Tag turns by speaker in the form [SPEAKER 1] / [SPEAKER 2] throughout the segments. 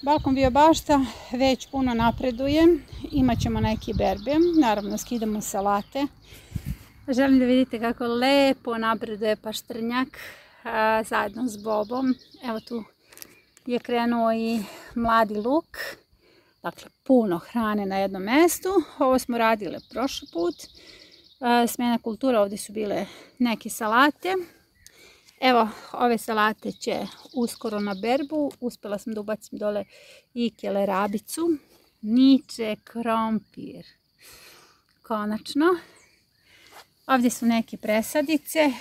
[SPEAKER 1] Balkon bio bašta već puno napreduje, imat ćemo neki berbe, naravno skidamo salate. Želim da vidite kako lepo napreduje paštrnjak zajedno s bobom. Evo tu je krenuo i mladi luk, dakle puno hrane na jednom mjestu. Ovo smo radile prošli put, smjena kultura, ovdje su bile neke salate. Evo, ove salate će uskoro na berbu. Uspjela sam da ubacim dole i kelerabicu. Niče krompir. Konačno. Ovdje su neke presadice.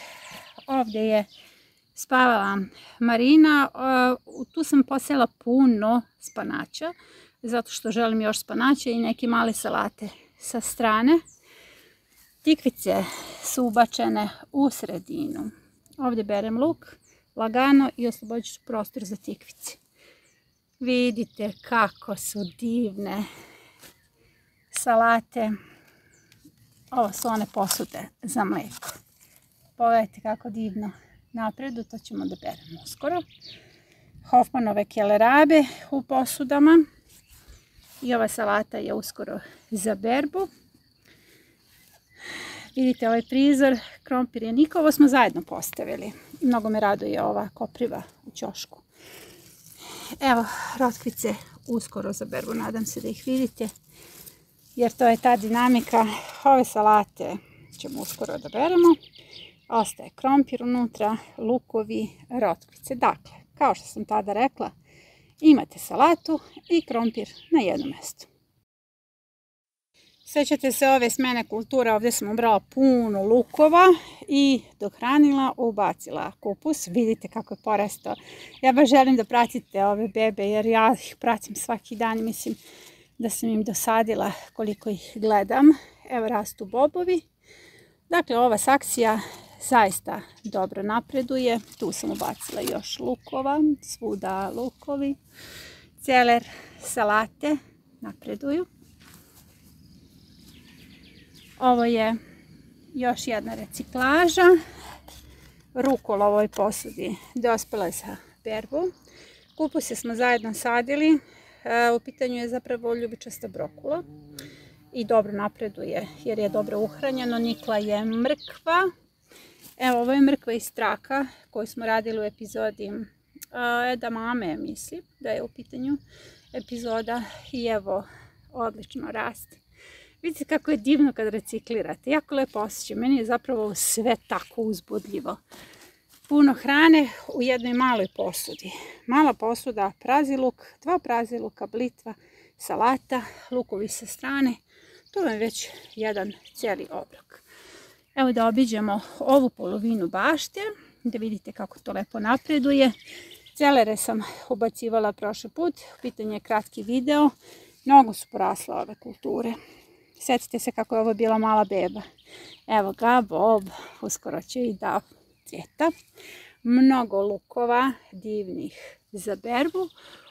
[SPEAKER 1] Ovdje je spavala Marina. Tu sam posela puno spanaća, zato što želim još spanaća i neke male salate sa strane. Tikvice su ubačene u sredinu. Ovdje berem luk, lagano, i oslobodit ću prostor za tikvice. Vidite kako su divne salate. Ovo su one posude za mlijeko. Pogledajte kako divno napredu, to ćemo da beremo uskoro. Hofmanove kelerabe u posudama. I ova salata je uskoro za berbu. Vidite ovaj prizor, krompir je Niko, ovo smo zajedno postavili. Mnogo me raduje ova kopriva u ćošku. Evo, rotkvice uskoro za berbu, nadam se da ih vidite, jer to je ta dinamika. Ove salate ćemo uskoro da beremo. Ostaje krompir unutra, lukovi, rotkvice. Dakle, kao što sam tada rekla, imate salatu i krompir na jednom mjestu. Sjećate se ove smjene kultura, ovdje sam ubrala puno lukova i dohranila, ubacila kupus. Vidite kako je porastao. Ja baš želim da pratite ove bebe, jer ja ih pratim svaki dan. Mislim da sam im dosadila koliko ih gledam. Evo rastu bobovi. Dakle, ova saksija zaista dobro napreduje. Tu sam ubacila još lukova, svuda lukovi. Celer, salate napreduju. Ovo je još jedna reciklaža. Rukola u ovoj posudi dospela je za berbu. Kupuse smo zajedno sadili. U pitanju je zapravo ljubičasta brokula. I dobro napreduje jer je dobro uhranjeno. Nikla je mrkva. Evo, ovo je mrkva iz traka koju smo radili u epizodi edamame, mislim da je u pitanju epizoda. I evo, odlično raste. Vidite kako je divno kad reciklirate. Jako lepo osjećaj. Meni je zapravo sve tako uzbudljivo. Puno hrane u jednoj maloj posudi. Mala posuda, prazi luk, 2 prazi luka, blitva, salata, lukovi sa strane. To je već jedan cijeli obrok. Evo da obiđemo ovu polovinu bašte, da vidite kako to lepo napreduje. Celere sam ubacivala prošli put. U pitanju je kratki video. Mnogo su porasle ove kulture. Sjetite se kako je ovo bila mala beba. Evo ga, bob, uskoro će i da cvjeta. Mnogo lukova, divnih za berbu.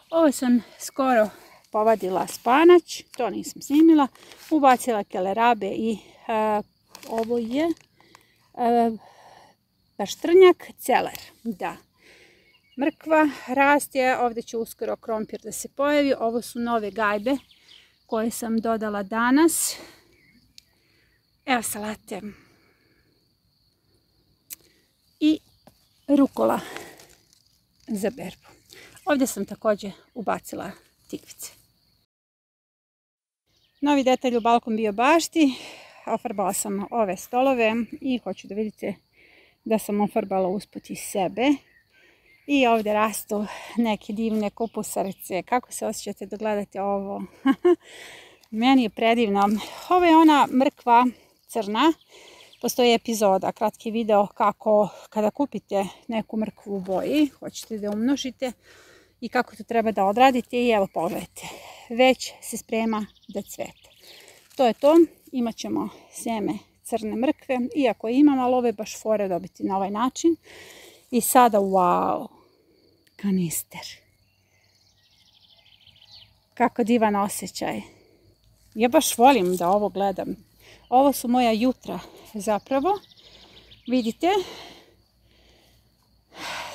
[SPEAKER 1] Ovo sam skoro povadila spanać, to nisam snimila. Ubacila kelerabe i ovo je paštrnjak, celer. Da. Mrkva raste, ovdje će uskoro krompir da se pojavi. Ovo su nove gajbe koje sam dodala danas. Evo salate. I rukola za berbu. Ovdje sam također ubacila tikvice. Novi detalj u balkon bio bašti. Ofarbala sam ove stolove i hoću da vidite da sam ofarbala usput i sebe. I ovdje rastu neke divne kupusarice. Kako se osjećate da gledate ovo? Meni je predivno. Ovo je ona mrkva crna. Postoji epizoda, kratki video kako kada kupite neku mrkvu u boji, hoćete da umnožite i kako to treba da odradite. I evo pogledajte, već se sprema da cvete. To je to. Imat ćemo sjeme crne mrkve. Iako imam, ali ove baš fore dobiti na ovaj način. I sada, wow, kanister. Kako divan osjećaj. Ja baš volim da ovo gledam. Ovo su moja jutra zapravo. Vidite,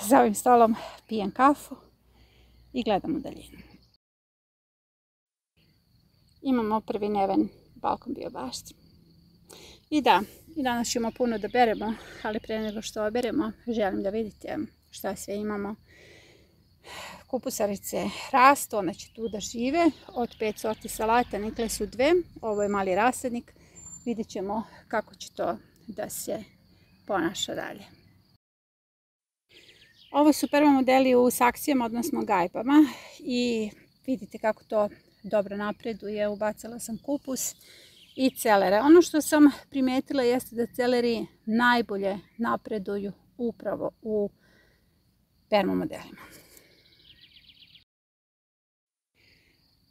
[SPEAKER 1] za ovim stolom pijem kafu i gledam u daljinu. imamo prvi neven balkon bio bašti. I da, i danas ćemo puno da beremo, ali pre nego što oberemo, želim da vidite šta sve imamo. Kupusarice rastu, one će tu da žive. Od 5 sorti salata nikle su 2. Ovo je mali rasadnik. Vidjet ćemo kako će to da se ponaša dalje. Ovo su prvo modeli u saksijama, odnosno gajbama. I vidite kako to dobro napreduje. Ubacila sam kupus i celere. Ono što sam primetila jeste da celeri najbolje napreduju upravo u permo modelima.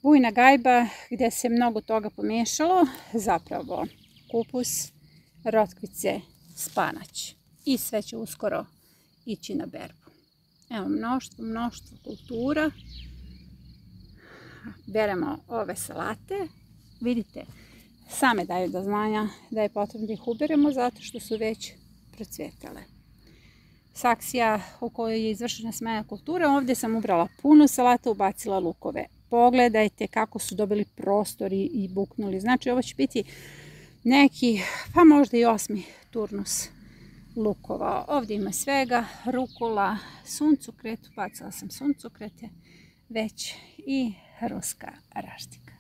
[SPEAKER 1] Bujna gajba gdje se mnogo toga pomiješalo, zapravo kupus, rotkvice, spanać. I sve će uskoro ići na berbu. Evo mnoštvo kultura. Beremo ove salate. Vidite, same daju do znanja da je potrebno da ih uberemo zato što su već procvjetale. Saksija u kojoj je izvršena smena kultura. Ovdje sam ubrala puno salata, ubacila lukove. Pogledajte kako su dobili prostor i buknuli. Znači ovo će biti neki, pa možda i 8. turnus lukova. Ovdje ima svega, rukula, suncokret, bacila sam suncokrete već i ruska raštika.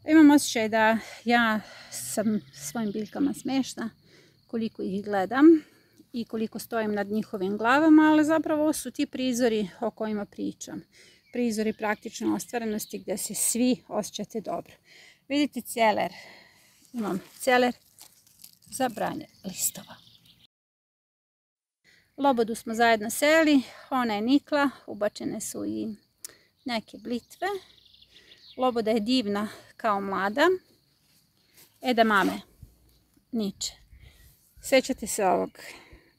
[SPEAKER 1] Imam osjećaj da ja sam svojim biljkama smiješna koliko ih gledam i koliko stojim nad njihovim glavama, ali zapravo ovo su ti prizori o kojima pričam. Prizori praktične ostvarenosti gdje se svi osjećate dobro. Vidite celer. Imam celer za branje listova. Lobodu smo zajedno sejali, ona je nikla, ubačene su i neke blitve. Loboda je divna kao mlada. Edamame niče. Sjećate se ovog.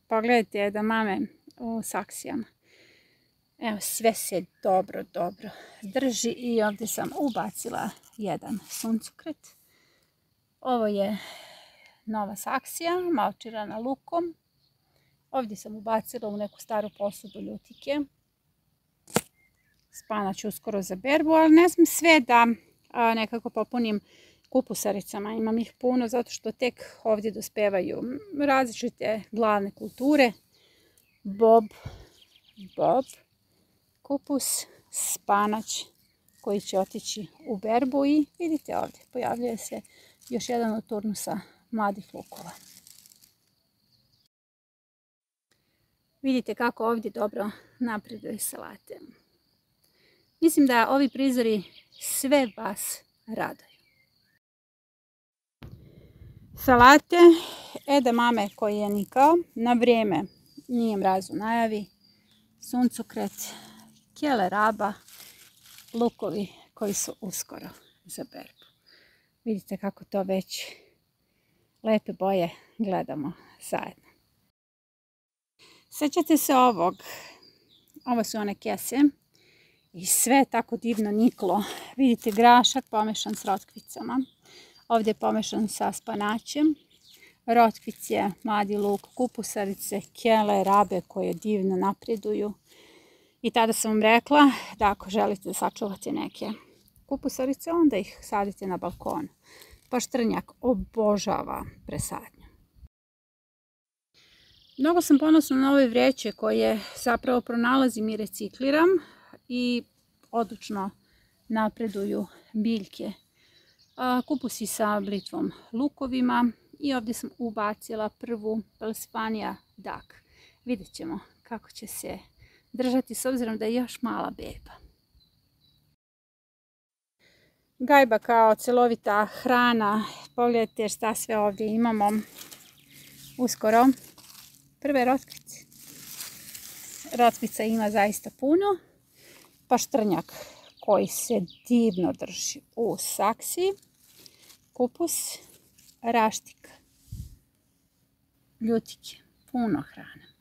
[SPEAKER 1] Pogledajte edamame u saksijama. Evo, sve se dobro drži i ovdje sam ubacila jedan suncokret. Ovo je nova saksija, malčirana lukom. Ovdje sam ubacila u neku staru posudu ljutike. Spanać uskoro za berbu, ali ne znam sve da nekako popunim kupusaricama. Imam ih puno zato što tek ovdje dospevaju različite glavne kulture. Bob, kupus, spanać koji će otići u berbu i vidite ovdje pojavljuje se još jedan od turnusa mladih lukova. Vidite kako ovdje dobro napreduje salate. Mislim da ovi prizori sve vas raduju. Salate edamame koji je nikao na vrijeme, nije mraz u najavi, suncokret, keleraba, lukovi koji su uskoro za berbu. Vidite kako to već lepe boje gledamo zajedno. Sjećate se ovog, ovo su one kese i sve je tako divno niklo. Vidite grašak pomešan s rotkvicama, ovdje je pomešan sa spanaćem, rotkvice, mladi luk, kupusarice, kele, rabe koje divno napreduju. I tada sam vam rekla da ako želite da sačuvate neke kupusarice, onda ih sadite na balkonu. Paštrnjak obožava presadnju. Mnogo sam ponosna na ove vreće koje zapravo pronalazim i recikliram i odlično napreduju biljke. Kupusi sa blitvom lukovima i ovdje sam ubacila prvu Pelsipania Duck. Vidjet ćemo kako će se držati s obzirom da je još mala beba. Gajba kao celovita hrana, pogledajte šta sve ovdje imamo. Uskoro prve rotkvice. Rotkvica ima zaista puno. Paštrnjak koji se divno drži u saksiji. Kupus, raštik, ljutike, puno hrane.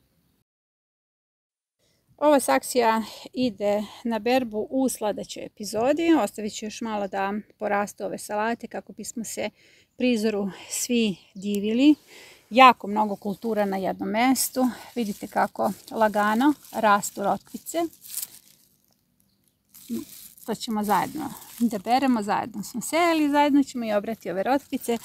[SPEAKER 1] Ova saksija ide na berbu u sljedećoj epizodi. Ostavit ću još malo da porastu ove salate kako bismo se prizoru svi divili. Jako mnogo kultura na jednom mjestu. Vidite kako lagano rastu rotkvice. to ćemo zajedno da beremo, zajedno smo sejali, zajedno ćemo i obrati ove rotkice.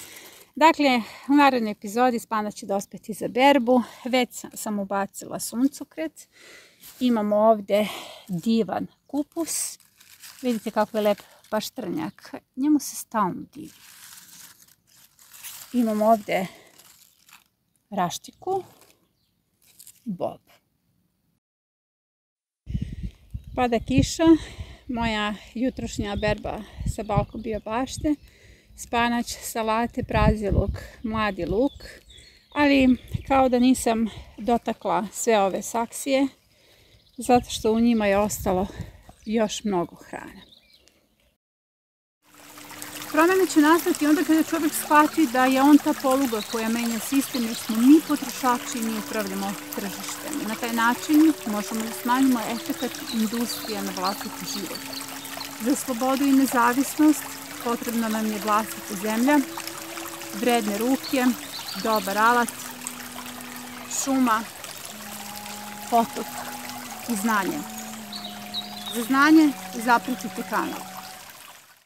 [SPEAKER 1] Dakle, u narednoj epizodi Spana će dospeti za berbu, već sam ubacila suncokret. Imamo ovdje divan kupus, vidite kako je lep paštrnjak, njemu se stalno divi. Imamo ovdje raštiku, bob. Pada kiša, moja jutrošnja berba sa Balkon bio bašte, spanać, salate, prazi luk, mladi luk, ali kao da nisam dotakla sve ove saksije, zato što u njima je ostalo još mnogo hrane. Promjene će nastati onda kada čovjek shvati da je on ta poluga koja menja sistem, jer smo mi potrošači i mi upravljamo tržištem. Na taj način možemo da smanjimo efekat industrije na vlastiti život. Za slobodu i nezavisnost potrebna nam je vlastita zemlja, vredne ruke, dobar alat, šuma, potok i znanje. Za znanje zapratite kanal.